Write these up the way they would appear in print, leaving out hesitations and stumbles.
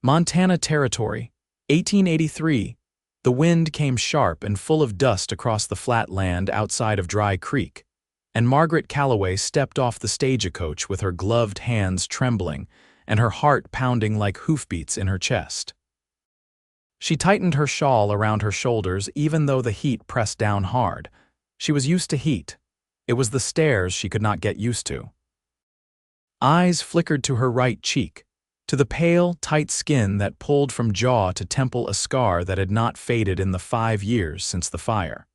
Montana Territory, 1883. The wind came sharp and full of dust across the flat land outside of Dry Creek, and Margaret Calloway stepped off the stagecoach with her gloved hands trembling and her heart pounding like hoofbeats in her chest. She tightened her shawl around her shoulders even though the heat pressed down hard. She was used to heat. It was the stairs she could not get used to. Eyes flickered to her right cheek, to the pale, tight skin that pulled from jaw to temple, a scar that had not faded in the 5 years since the fire.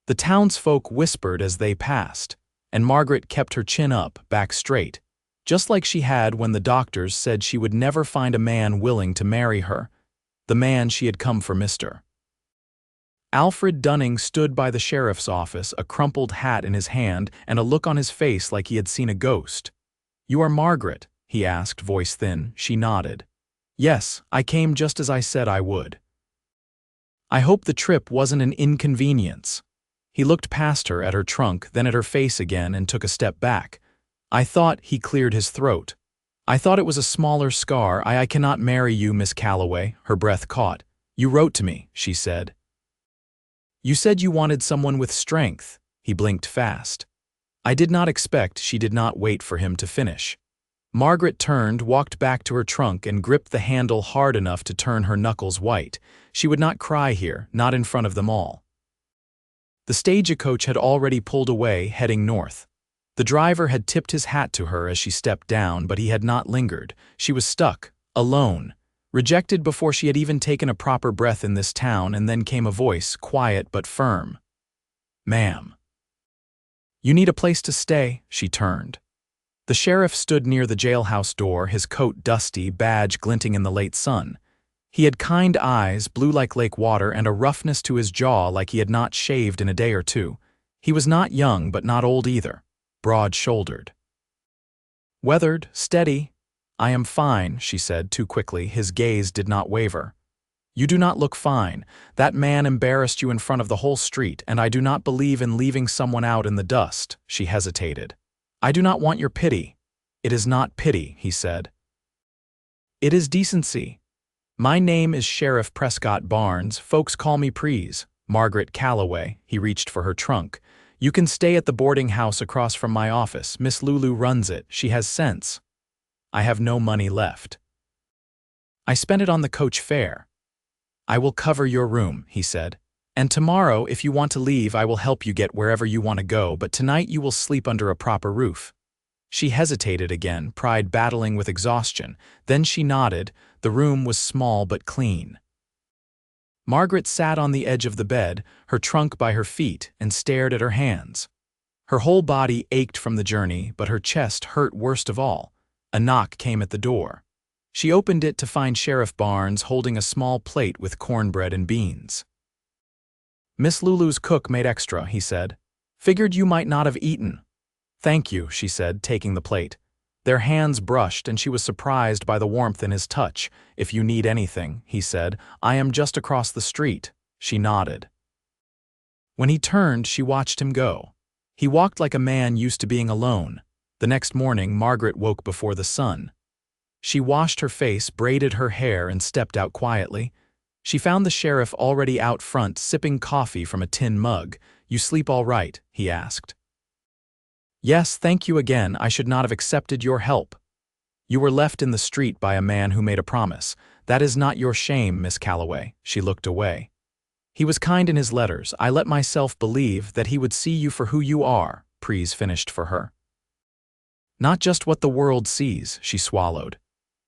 The townsfolk whispered as they passed, and Margaret kept her chin up, back straight, just like she had when the doctors said she would never find a man willing to marry her, the man she had come for. Mr. Alfred Dunning stood by the sheriff's office, a crumpled hat in his hand and a look on his face like he had seen a ghost. "You are Margaret?" he asked, voice thin. She nodded. "Yes, I came just as I said I would." "I hope the trip wasn't an inconvenience." He looked past her at her trunk, then at her face again, and took a step back. "I thought," he cleared his throat. "I thought it was a smaller scar. I cannot marry you, Miss Calloway." Her breath caught. "You wrote to me," she said. "You said you wanted someone with strength." He blinked fast. I did not expect. She did not wait for him to finish. Margaret turned, walked back to her trunk, and gripped the handle hard enough to turn her knuckles white. She would not cry here, not in front of them all. The stagecoach had already pulled away, heading north. The driver had tipped his hat to her as she stepped down, but he had not lingered. She was stuck, alone, rejected before she had even taken a proper breath in this town, and then came a voice, quiet but firm. "Ma'am." "You need a place to stay." She turned. The sheriff stood near the jailhouse door, his coat dusty, badge glinting in the late sun. He had kind eyes, blue like lake water, and a roughness to his jaw like he had not shaved in a day or two. He was not young, but not old either, broad-shouldered. Weathered, steady. "I am fine," she said too quickly. His gaze did not waver. "You do not look fine. That man embarrassed you in front of the whole street, and I do not believe in leaving someone out in the dust." She hesitated. "I do not want your pity." "It is not pity," he said. "It is decency. My name is Sheriff Prescott Barnes. Folks call me Prees. Margaret Calloway." He reached for her trunk. "You can stay at the boarding house across from my office. Miss Lulu runs it. She has sense." "I have no money left. I spent it on the coach fare." "I will cover your room," he said. "And tomorrow, if you want to leave, I will help you get wherever you want to go, but tonight you will sleep under a proper roof." She hesitated again, pride battling with exhaustion. Then she nodded. The room was small but clean. Margaret sat on the edge of the bed, her trunk by her feet, and stared at her hands. Her whole body ached from the journey, but her chest hurt worst of all. A knock came at the door. She opened it to find Sheriff Barnes holding a small plate with cornbread and beans. "Miss Lulu's cook made extra," he said. "Figured you might not have eaten." "Thank you," she said, taking the plate. Their hands brushed, and she was surprised by the warmth in his touch. "If you need anything," he said, "I am just across the street." She nodded. When he turned, she watched him go. He walked like a man used to being alone. The next morning, Margaret woke before the sun. She washed her face, braided her hair, and stepped out quietly. She found the sheriff already out front, sipping coffee from a tin mug. "You sleep all right?" he asked. "Yes, thank you again. I should not have accepted your help." "You were left in the street by a man who made a promise. That is not your shame, Miss Calloway." She looked away. "He was kind in his letters. I let myself believe that he would see you for who you are," Prees finished for her. "Not just what the world sees," she swallowed.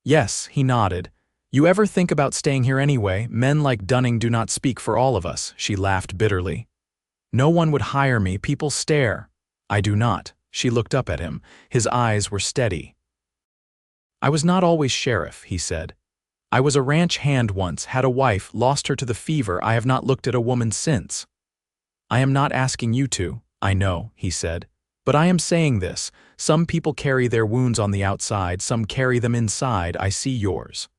"Yes," he nodded. "You ever think about staying here anyway? Men like Dunning do not speak for all of us." She laughed bitterly. "No one would hire me. People stare." "I do not." She looked up at him. His eyes were steady. "I was not always sheriff," he said. "I was a ranch hand once, had a wife, lost her to the fever. I have not looked at a woman since." "I am not asking you to." "I know," he said. "But I am saying this. Some people carry their wounds on the outside, some carry them inside. I see yours.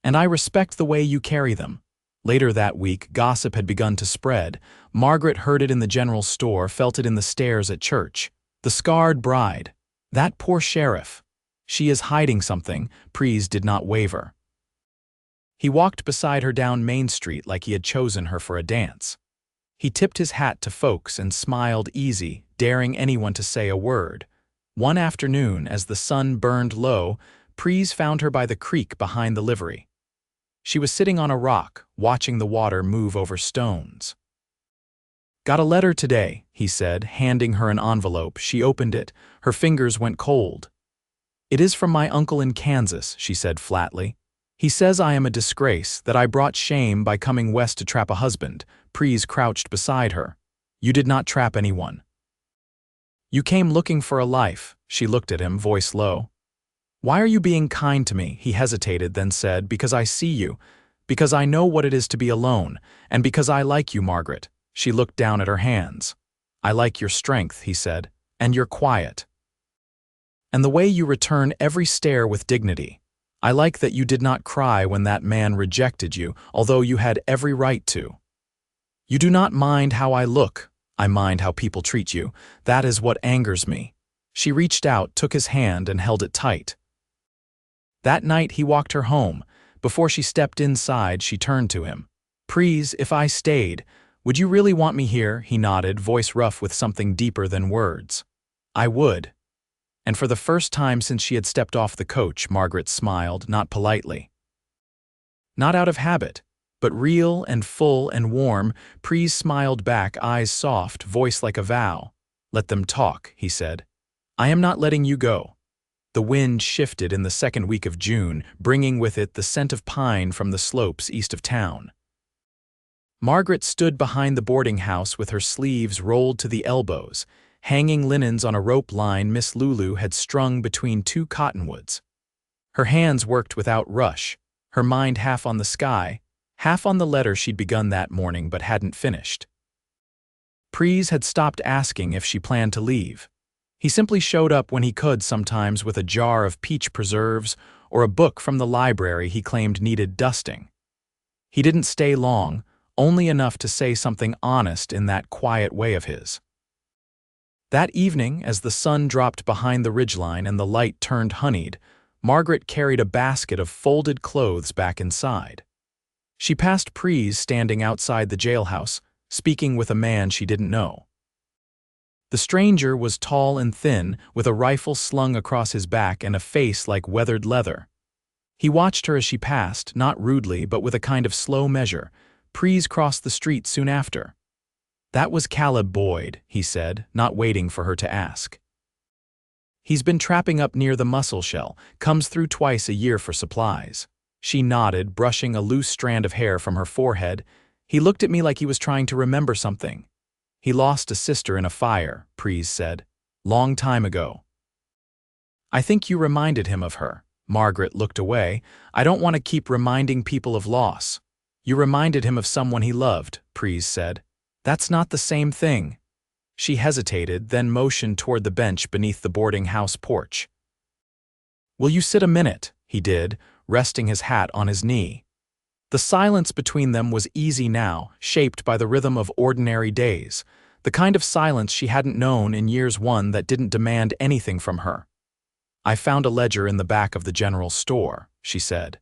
And I respect the way you carry them." Later that week, gossip had begun to spread. Margaret heard it in the general store, felt it in the stairs at church. The scarred bride. That poor sheriff. She is hiding something. Pries did not waver. He walked beside her down Main Street like he had chosen her for a dance. He tipped his hat to folks and smiled easy, daring anyone to say a word. One afternoon, as the sun burned low, Pries found her by the creek behind the livery. She was sitting on a rock, watching the water move over stones. "Got a letter today," he said, handing her an envelope. She opened it. Her fingers went cold. "It is from my uncle in Kansas," she said flatly. "He says I am a disgrace, that I brought shame by coming west to trap a husband." Pries crouched beside her. "You did not trap anyone. You came looking for a life." She looked at him, voice low. "Why are you being kind to me?" He hesitated, then said, "Because I see you, because I know what it is to be alone, and because I like you, Margaret." She looked down at her hands. "I like your strength," he said, "and your quiet. And the way you return every stare with dignity. I like that you did not cry when that man rejected you, although you had every right to. You do not mind how I look. I mind how people treat you. That is what angers me." She reached out, took his hand, and held it tight. That night he walked her home. Before she stepped inside, she turned to him. "Pries, if I stayed, would you really want me here?" He nodded, voice rough with something deeper than words. "I would." And for the first time since she had stepped off the coach, Margaret smiled, not politely. Not out of habit, but real and full and warm. Pries smiled back, eyes soft, voice like a vow. "Let them talk," he said. "I am not letting you go." The wind shifted in the second week of June, bringing with it the scent of pine from the slopes east of town. Margaret stood behind the boarding house with her sleeves rolled to the elbows, hanging linens on a rope line Miss Lulu had strung between two cottonwoods. Her hands worked without rush, her mind half on the sky, half on the letter she'd begun that morning but hadn't finished. Pries had stopped asking if she planned to leave. He simply showed up when he could, sometimes with a jar of peach preserves or a book from the library he claimed needed dusting. He didn't stay long, only enough to say something honest in that quiet way of his. That evening, as the sun dropped behind the ridgeline and the light turned honeyed, Margaret carried a basket of folded clothes back inside. She passed Pries standing outside the jailhouse, speaking with a man she didn't know. The stranger was tall and thin, with a rifle slung across his back and a face like weathered leather. He watched her as she passed, not rudely but with a kind of slow measure. Pries crossed the street soon after. "That was Caleb Boyd," he said, not waiting for her to ask. "He's been trapping up near the mussel shell, comes through twice a year for supplies." She nodded, brushing a loose strand of hair from her forehead. "He looked at me like he was trying to remember something." "He lost a sister in a fire," Pries said. "Long time ago." "I think you reminded him of her." Margaret looked away. "I don't want to keep reminding people of loss." "You reminded him of someone he loved," Pries said. "That's not the same thing." She hesitated, then motioned toward the bench beneath the boarding house porch. "Will you sit a minute?" He did, resting his hat on his knee. The silence between them was easy now, shaped by the rhythm of ordinary days, the kind of silence she hadn't known in years one that didn't demand anything from her. "I found a ledger in the back of the general store," she said.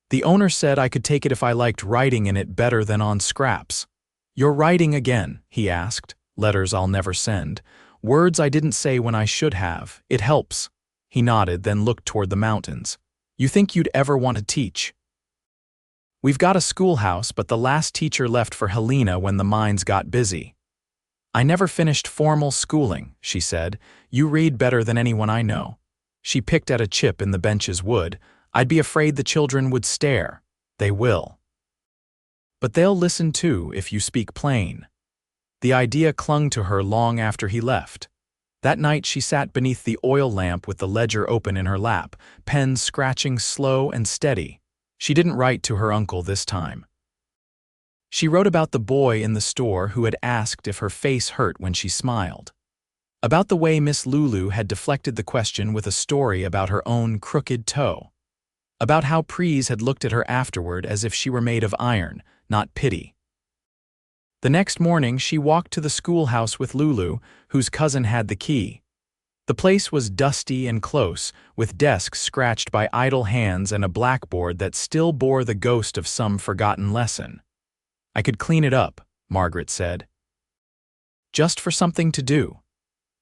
"The owner said I could take it if I liked writing in it better than on scraps." "You're writing again?" he asked. "Letters I'll never send. Words I didn't say when I should have. It helps." He nodded, then looked toward the mountains. "You think you'd ever want to teach?" "We've got a schoolhouse, but the last teacher left for Helena when the mines got busy." "I never finished formal schooling," she said. "You read better than anyone I know." She picked at a chip in the bench's wood. "I'd be afraid the children would stare." "They will. But they'll listen too if you speak plain." The idea clung to her long after he left. That night she sat beneath the oil lamp with the ledger open in her lap, pen scratching slow and steady. She didn't write to her uncle this time. She wrote about the boy in the store who had asked if her face hurt when she smiled. About the way Miss Lulu had deflected the question with a story about her own crooked toe. About how Pries had looked at her afterward as if she were made of iron, not pity. The next morning she walked to the schoolhouse with Lulu, whose cousin had the key. The place was dusty and close, with desks scratched by idle hands and a blackboard that still bore the ghost of some forgotten lesson. "I could clean it up," Margaret said. "Just for something to do."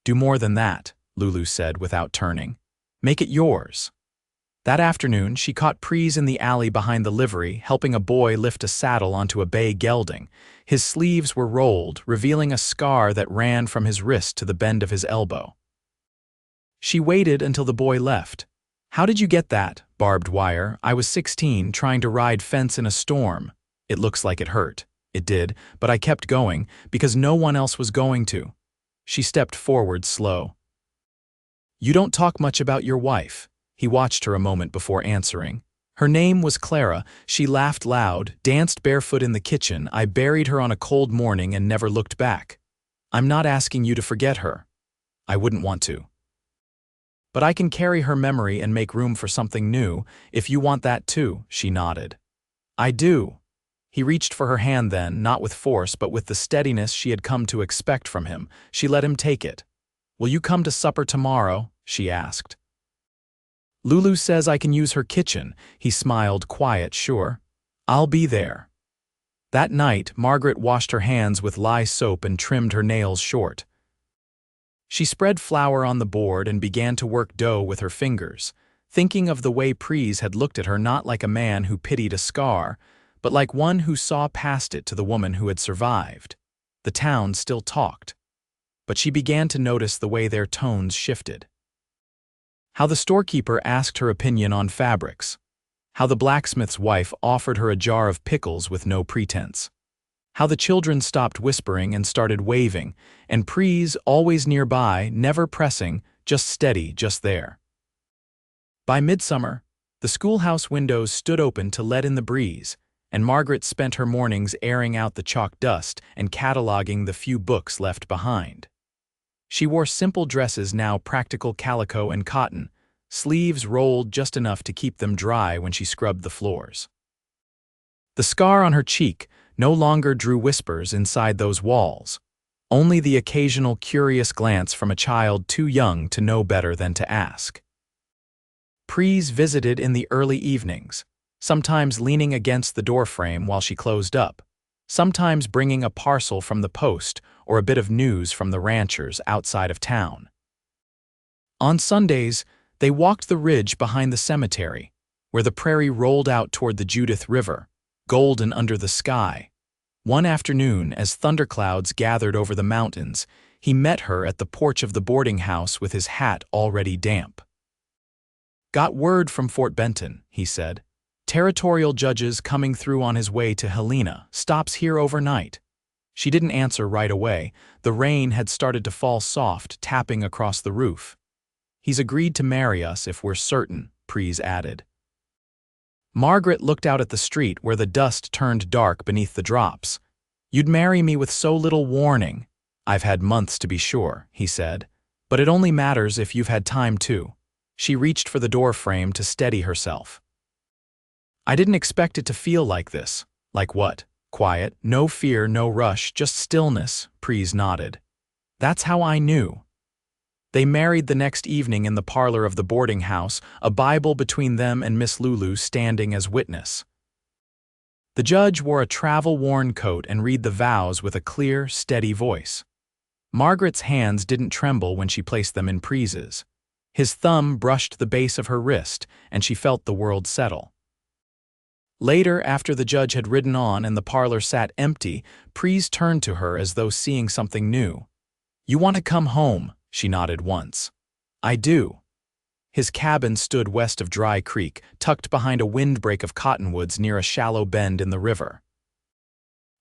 "Do more than that," Lulu said without turning. "Make it yours." That afternoon, she caught Pries in the alley behind the livery, helping a boy lift a saddle onto a bay gelding. His sleeves were rolled, revealing a scar that ran from his wrist to the bend of his elbow. She waited until the boy left. "How did you get that?" "Barbed wire. I was 16, trying to ride fence in a storm." "It looks like it hurt." "It did, but I kept going, because no one else was going to." She stepped forward slow. "You don't talk much about your wife." He watched her a moment before answering. "Her name was Clara. She laughed loud, danced barefoot in the kitchen. I buried her on a cold morning and never looked back. I'm not asking you to forget her. I wouldn't want to. But I can carry her memory and make room for something new, if you want that too," she nodded. "I do." He reached for her hand then, not with force but with the steadiness she had come to expect from him. She let him take it. "Will you come to supper tomorrow?" she asked. "Lulu says I can use her kitchen." He smiled, quiet, sure. "I'll be there." That night, Margaret washed her hands with lye soap and trimmed her nails short. She spread flour on the board and began to work dough with her fingers, thinking of the way Pries had looked at her not like a man who pitied a scar, but like one who saw past it to the woman who had survived. The town still talked, but she began to notice the way their tones shifted. How the storekeeper asked her opinion on fabrics. How the blacksmith's wife offered her a jar of pickles with no pretense. How the children stopped whispering and started waving, and Pries, always nearby, never pressing, just steady, just there. By midsummer, the schoolhouse windows stood open to let in the breeze, and Margaret spent her mornings airing out the chalk dust and cataloging the few books left behind. She wore simple dresses, now practical calico and cotton, sleeves rolled just enough to keep them dry when she scrubbed the floors. The scar on her cheek no longer drew whispers inside those walls, only the occasional curious glance from a child too young to know better than to ask. Pries visited in the early evenings, sometimes leaning against the doorframe while she closed up, sometimes bringing a parcel from the post or a bit of news from the ranchers outside of town. On Sundays, they walked the ridge behind the cemetery, where the prairie rolled out toward the Judith River, golden under the sky. One afternoon, as thunderclouds gathered over the mountains, he met her at the porch of the boarding house with his hat already damp. "Got word from Fort Benton," he said. "Territorial judges coming through on his way to Helena, stops here overnight." She didn't answer right away. The rain had started to fall soft, tapping across the roof. "He's agreed to marry us if we're certain," Pries added. Margaret looked out at the street where the dust turned dark beneath the drops. "You'd marry me with so little warning." "I've had months to be sure," he said. "But it only matters if you've had time too." She reached for the doorframe to steady herself. "I didn't expect it to feel like this." "Like what?" "Quiet, no fear, no rush, just stillness," Pries nodded. "That's how I knew." They married the next evening in the parlor of the boarding house, a Bible between them and Miss Lulu standing as witness. The judge wore a travel-worn coat and read the vows with a clear, steady voice. Margaret's hands didn't tremble when she placed them in Pries's. His thumb brushed the base of her wrist, and she felt the world settle. Later, after the judge had ridden on and the parlor sat empty, Pries turned to her as though seeing something new. "You want to come home?" She nodded once. "I do." His cabin stood west of Dry Creek, tucked behind a windbreak of cottonwoods near a shallow bend in the river.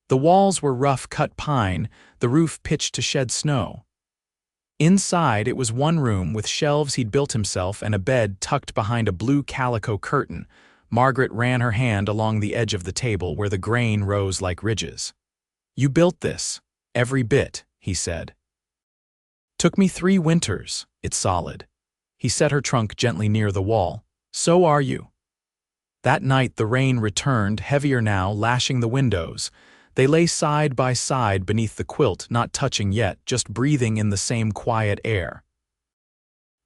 The walls were rough-cut pine, the roof pitched to shed snow. Inside, it was one room with shelves he'd built himself and a bed tucked behind a blue calico curtain. Margaret ran her hand along the edge of the table where the grain rose like ridges. "You built this. Every bit," he said. "Took me 3 winters. It's solid." He set her trunk gently near the wall. "So are you." That night the rain returned, heavier now, lashing the windows. They lay side by side beneath the quilt, not touching yet, just breathing in the same quiet air.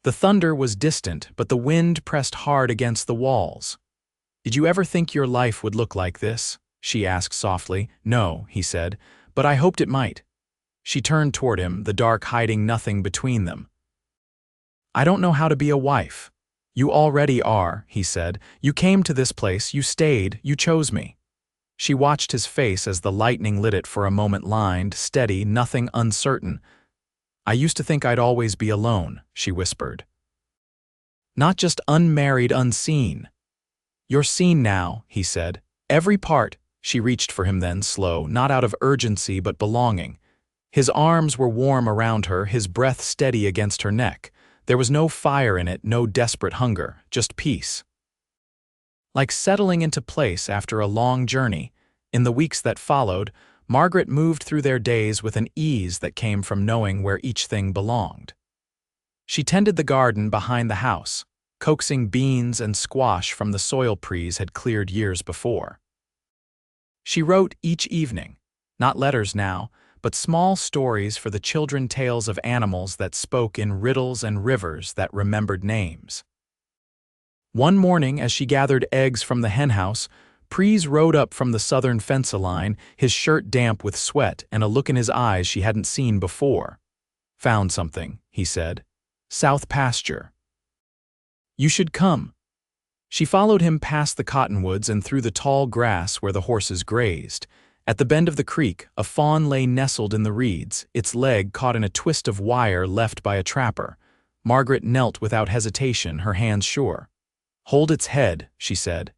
The thunder was distant, but the wind pressed hard against the walls. "Did you ever think your life would look like this?" she asked softly. "No," he said, "but I hoped it might." She turned toward him, the dark hiding nothing between them. "I don't know how to be a wife." "You already are," he said. "You came to this place, you stayed, you chose me." She watched his face as the lightning lit it for a moment, lined, steady, nothing uncertain. "I used to think I'd always be alone," she whispered. "Not just unmarried, unseen." "You're seen now," he said. "Every part." She reached for him then, slow, not out of urgency but belonging. His arms were warm around her, his breath steady against her neck. There was no fire in it, no desperate hunger, just peace. Like settling into place after a long journey, in the weeks that followed, Margaret moved through their days with an ease that came from knowing where each thing belonged. She tended the garden behind the house, coaxing beans and squash from the soil Pries had cleared years before. She wrote each evening, not letters now, but small stories for the children, tales of animals that spoke in riddles and rivers that remembered names. One morning, as she gathered eggs from the henhouse, Pries rode up from the southern fence-line, his shirt damp with sweat and a look in his eyes she hadn't seen before. "Found something," he said. "South pasture. You should come." She followed him past the cottonwoods and through the tall grass where the horses grazed. At the bend of the creek, a fawn lay nestled in the reeds, its leg caught in a twist of wire left by a trapper. Margaret knelt without hesitation, her hands sure. "Hold its head," she said.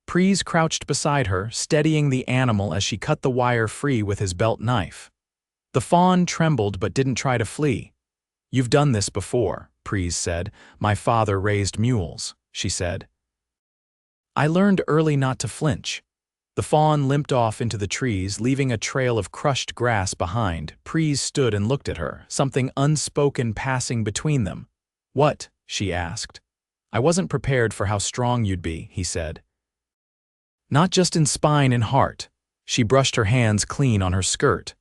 Pries crouched beside her, steadying the animal as she cut the wire free with his belt knife. The fawn trembled but didn't try to flee. "You've done this before," Pries said. "My father raised mules," she said. "I learned early not to flinch." The fawn limped off into the trees, leaving a trail of crushed grass behind. Pries stood and looked at her, something unspoken passing between them. "What?" she asked. "I wasn't prepared for how strong you'd be," he said. "Not just in spine and heart." She brushed her hands clean on her skirt.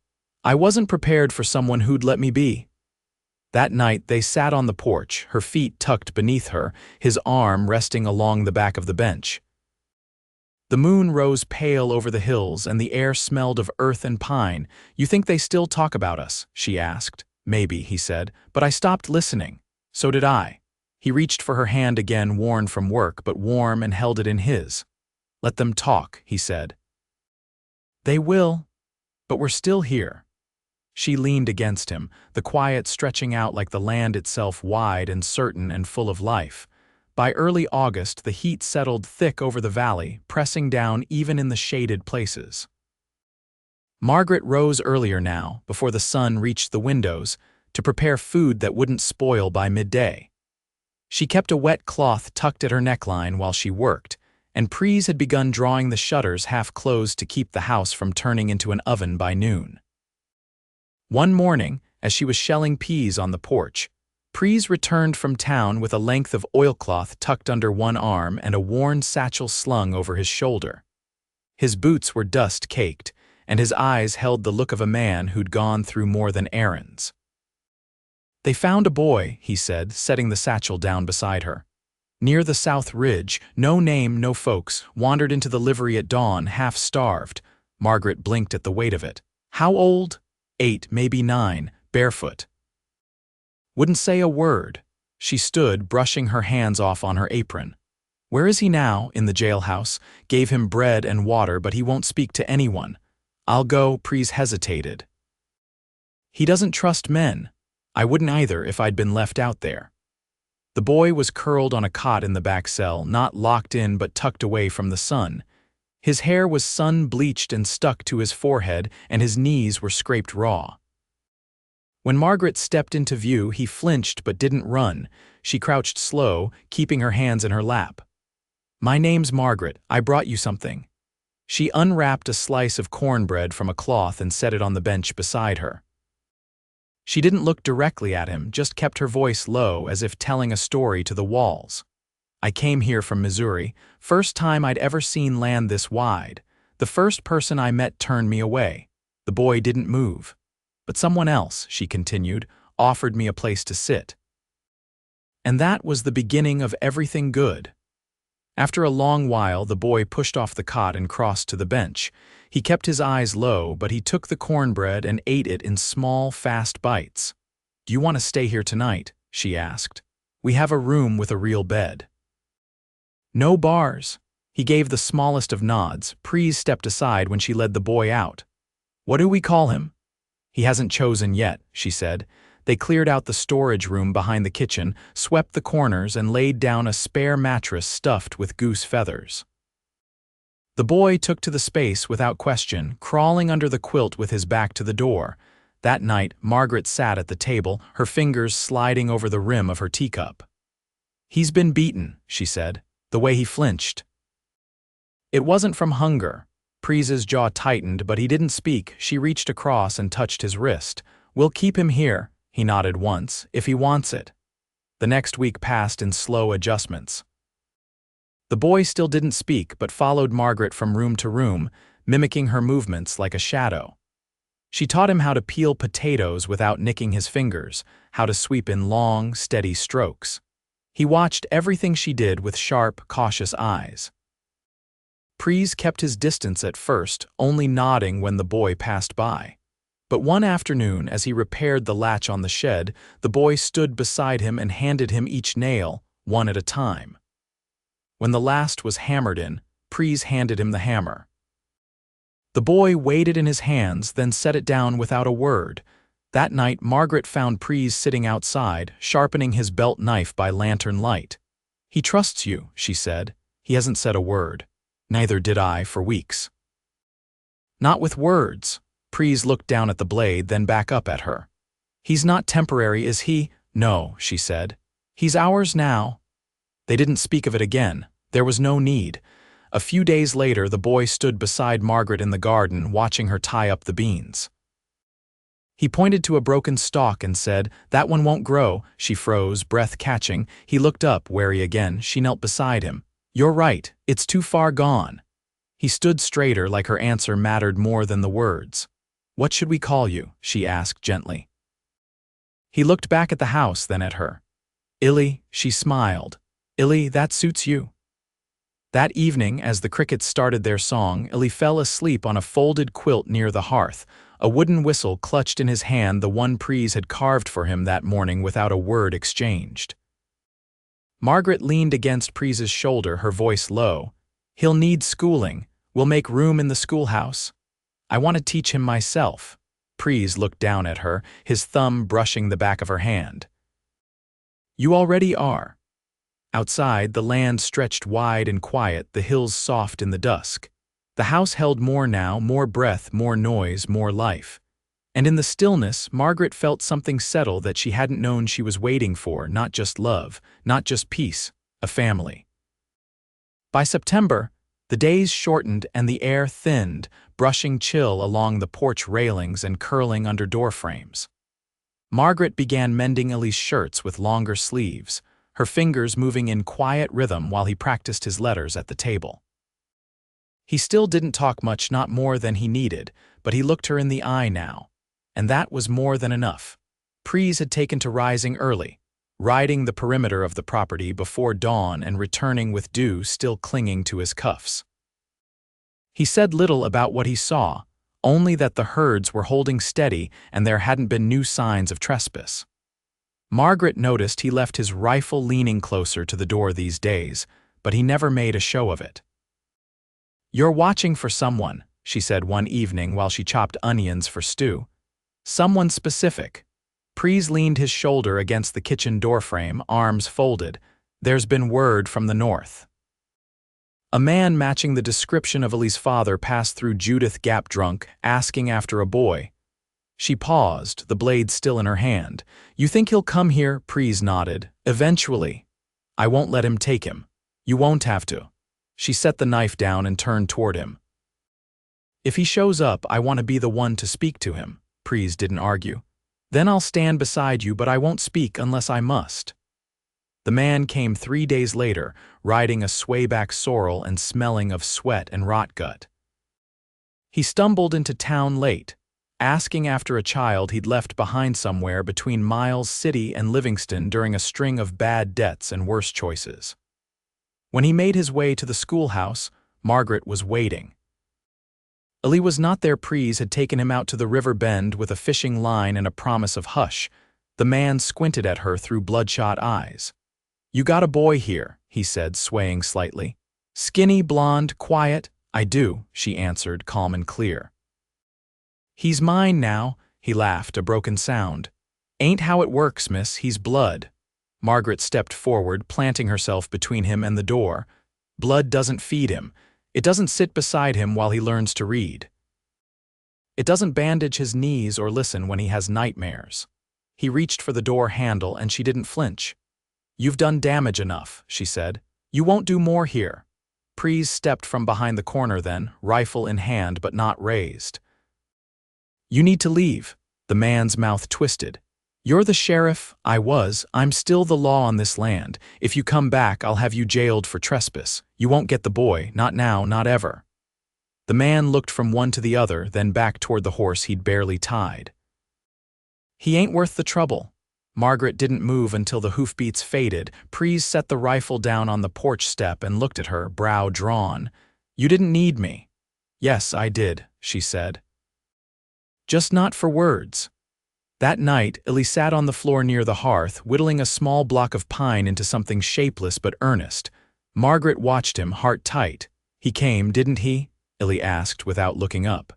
"I wasn't prepared for someone who'd let me be." That night they sat on the porch, her feet tucked beneath her, his arm resting along the back of the bench. The moon rose pale over the hills and the air smelled of earth and pine. "You think they still talk about us?" she asked. "Maybe," he said, "but I stopped listening." "So did I." He reached for her hand again, worn from work, but warm, and held it in his. "Let them talk," he said. "They will, but we're still here." She leaned against him, the quiet stretching out like the land itself, wide and certain and full of life. By early August, the heat settled thick over the valley, pressing down even in the shaded places. Margaret rose earlier now, before the sun reached the windows, to prepare food that wouldn't spoil by midday. She kept a wet cloth tucked at her neckline while she worked, and Pries had begun drawing the shutters half closed to keep the house from turning into an oven by noon. One morning, as she was shelling peas on the porch, Pries returned from town with a length of oilcloth tucked under one arm and a worn satchel slung over his shoulder. His boots were dust-caked, and his eyes held the look of a man who'd gone through more than errands. "They found a boy," he said, setting the satchel down beside her. "Near the South Ridge, no name, no folks, wandered into the livery at dawn, half-starved." Margaret blinked at the weight of it. "How old?" 8, maybe 9, barefoot. "Wouldn't say a word." She stood, brushing her hands off on her apron. "Where is he now?" "In the jailhouse. Gave him bread and water, but he won't speak to anyone." "I'll go." Pries hesitated. "He doesn't trust men." "I wouldn't either if I'd been left out there." The boy was curled on a cot in the back cell, not locked in but tucked away from the sun. His hair was sun-bleached and stuck to his forehead, and his knees were scraped raw. When Margaret stepped into view, he flinched but didn't run. She crouched slow, keeping her hands in her lap. "My name's Margaret. I brought you something." She unwrapped a slice of cornbread from a cloth and set it on the bench beside her. She didn't look directly at him, just kept her voice low, as if telling a story to the walls. "I came here from Missouri. First time I'd ever seen land this wide. The first person I met turned me away." The boy didn't move. "But someone else," she continued, "offered me a place to sit." And that was the beginning of everything good. After a long while, the boy pushed off the cot and crossed to the bench. He kept his eyes low, but he took the cornbread and ate it in small, fast bites. "Do you want to stay here tonight?" she asked. "We have a room with a real bed." "No bars." He gave the smallest of nods. Pries stepped aside when she led the boy out. "What do we call him?" "He hasn't chosen yet," she said. They cleared out the storage room behind the kitchen, swept the corners, and laid down a spare mattress stuffed with goose feathers. The boy took to the space without question, crawling under the quilt with his back to the door. That night, Margaret sat at the table, her fingers sliding over the rim of her teacup. "He's been beaten," she said, "the way he flinched." It wasn't from hunger. Pries's jaw tightened, but he didn't speak. She reached across and touched his wrist. "We'll keep him here," he nodded once, "if he wants it." The next week passed in slow adjustments. The boy still didn't speak, but followed Margaret from room to room, mimicking her movements like a shadow. She taught him how to peel potatoes without nicking his fingers, how to sweep in long, steady strokes. He watched everything she did with sharp, cautious eyes. Pries kept his distance at first, only nodding when the boy passed by. But one afternoon, as he repaired the latch on the shed, the boy stood beside him and handed him each nail, one at a time. When the last was hammered in, Pries handed him the hammer. The boy weighed it in his hands, then set it down without a word. That night, Margaret found Pries sitting outside, sharpening his belt knife by lantern light. "He trusts you," she said. "He hasn't said a word. Neither did I for weeks." "Not with words." Pries looked down at the blade, then back up at her. "He's not temporary, is he?" "No," she said. "He's ours now." They didn't speak of it again. There was no need. A few days later, the boy stood beside Margaret in the garden, watching her tie up the beans. He pointed to a broken stalk and said, "That one won't grow." She froze, breath catching. He looked up, wary again. She knelt beside him. "You're right. It's too far gone." He stood straighter, like her answer mattered more than the words. "What should we call you?" she asked gently. He looked back at the house, then at her. "Illy," she smiled. "Illy, that suits you." That evening, as the crickets started their song, Illy fell asleep on a folded quilt near the hearth, a wooden whistle clutched in his hand, the one Pries had carved for him that morning without a word exchanged. Margaret leaned against Pries's shoulder, her voice low. "He'll need schooling. We'll make room in the schoolhouse. I want to teach him myself." Pries looked down at her, his thumb brushing the back of her hand. "You already are." Outside, the land stretched wide and quiet, the hills soft in the dusk. The house held more now, more breath, more noise, more life. And in the stillness, Margaret felt something settle that she hadn't known she was waiting for, not just love, not just peace, a family. By September, the days shortened and the air thinned, brushing chill along the porch railings and curling under door frames. Margaret began mending Illy's shirts with longer sleeves, her fingers moving in quiet rhythm while he practiced his letters at the table. He still didn't talk much, not more than he needed, but he looked her in the eye now. And that was more than enough. Pries had taken to rising early, riding the perimeter of the property before dawn and returning with dew still clinging to his cuffs. He said little about what he saw, only that the herds were holding steady and there hadn't been new signs of trespass. Margaret noticed he left his rifle leaning closer to the door these days, but he never made a show of it. "You're watching for someone," she said one evening while she chopped onions for stew. "Someone specific." Pries leaned his shoulder against the kitchen doorframe, arms folded. "There's been word from the north." A man matching the description of Illy's father passed through Judith Gap drunk, asking after a boy. She paused, the blade still in her hand. "You think he'll come here?" Pries nodded. "Eventually. I won't let him take him. You won't have to." She set the knife down and turned toward him. "If he shows up, I want to be the one to speak to him." Pries didn't argue. "Then I'll stand beside you, but I won't speak unless I must." The man came 3 days later, riding a swayback sorrel and smelling of sweat and rot gut. He stumbled into town late, asking after a child he'd left behind somewhere between Miles City and Livingston during a string of bad debts and worse choices. When he made his way to the schoolhouse, Margaret was waiting. Ellie was not there. Pries had taken him out to the river bend with a fishing line and a promise of hush. The man squinted at her through bloodshot eyes. "You got a boy here," he said, swaying slightly. "Skinny, blonde, quiet." "I do," she answered, calm and clear. "He's mine now," he laughed, a broken sound. "Ain't how it works, miss, he's blood." Margaret stepped forward, planting herself between him and the door. "Blood doesn't feed him. It doesn't sit beside him while he learns to read. It doesn't bandage his knees or listen when he has nightmares." He reached for the door handle and she didn't flinch. "You've done damage enough," she said. "You won't do more here." Pries stepped from behind the corner then, rifle in hand but not raised. "You need to leave." The man's mouth twisted. "You're the sheriff." "I was. I'm still the law on this land. If you come back, I'll have you jailed for trespass. You won't get the boy, not now, not ever." The man looked from one to the other, then back toward the horse he'd barely tied. "He ain't worth the trouble." Margaret didn't move until the hoofbeats faded. Pries set the rifle down on the porch step and looked at her, brow drawn. "You didn't need me." "Yes, I did," she said. "Just not for words." That night, Ellie sat on the floor near the hearth, whittling a small block of pine into something shapeless but earnest. Margaret watched him, heart tight. "He came, didn't he?" Ellie asked without looking up.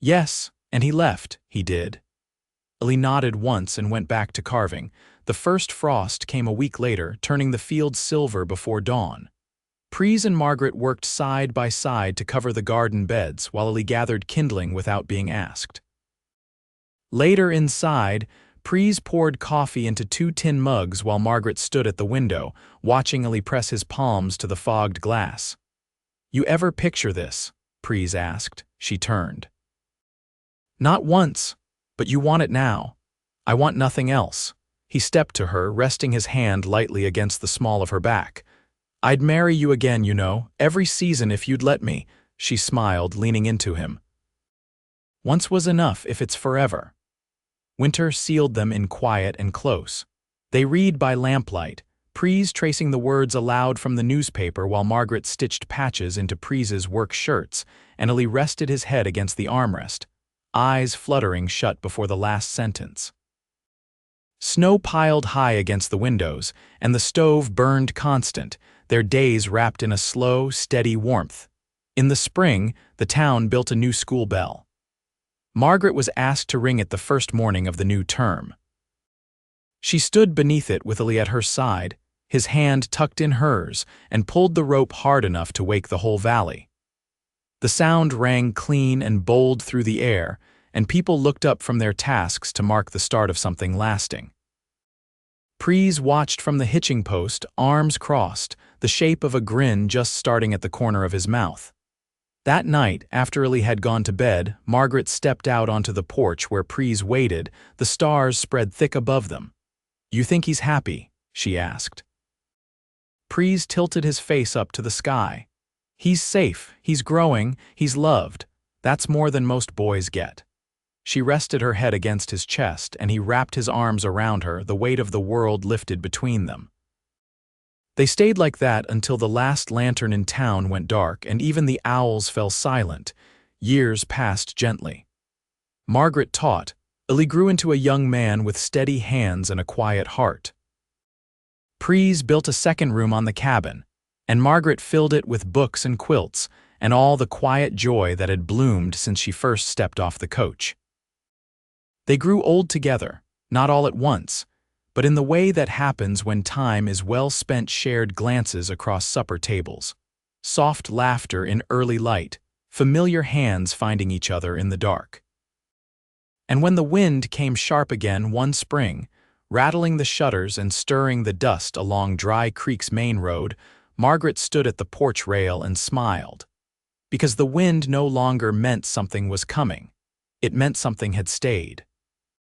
"Yes, and he left." "He did?" Ellie nodded once and went back to carving. The first frost came a week later, turning the fields silver before dawn. Pries and Margaret worked side by side to cover the garden beds while Ellie gathered kindling without being asked. Later inside, Pries poured coffee into 2 tin mugs while Margaret stood at the window, watching Ellie press his palms to the fogged glass. "You ever picture this?" Pries asked. She turned. "Not once. But you want it now." "I want nothing else." He stepped to her, resting his hand lightly against the small of her back. "I'd marry you again, you know, every season if you'd let me." She smiled, leaning into him. "Once was enough if it's forever." Winter sealed them in quiet and close. They read by lamplight, Pries tracing the words aloud from the newspaper while Margaret stitched patches into Pries's work shirts, and Ellie rested his head against the armrest, eyes fluttering shut before the last sentence. Snow piled high against the windows, and the stove burned constant, their days wrapped in a slow, steady warmth. In the spring, the town built a new school bell. Margaret was asked to ring it the first morning of the new term. She stood beneath it with Ellie at her side, his hand tucked in hers, and pulled the rope hard enough to wake the whole valley. The sound rang clean and bold through the air, and people looked up from their tasks to mark the start of something lasting. Pries watched from the hitching post, arms crossed, the shape of a grin just starting at the corner of his mouth. That night, after Ellie had gone to bed, Margaret stepped out onto the porch where Pries waited, the stars spread thick above them. "You think he's happy?" she asked. Pries tilted his face up to the sky. "He's safe, he's growing, he's loved. That's more than most boys get." She rested her head against his chest, and he wrapped his arms around her, the weight of the world lifted between them. They stayed like that until the last lantern in town went dark and even the owls fell silent. Years passed gently. Margaret taught. Ellie grew into a young man with steady hands and a quiet heart. Pries built a second room on the cabin, and Margaret filled it with books and quilts and all the quiet joy that had bloomed since she first stepped off the coach. They grew old together, not all at once, but in the way that happens when time is well-spent shared glances across supper tables, soft laughter in early light, familiar hands finding each other in the dark. And when the wind came sharp again one spring, rattling the shutters and stirring the dust along Dry Creek's main road, Margaret stood at the porch rail and smiled. Because the wind no longer meant something was coming. It meant something had stayed.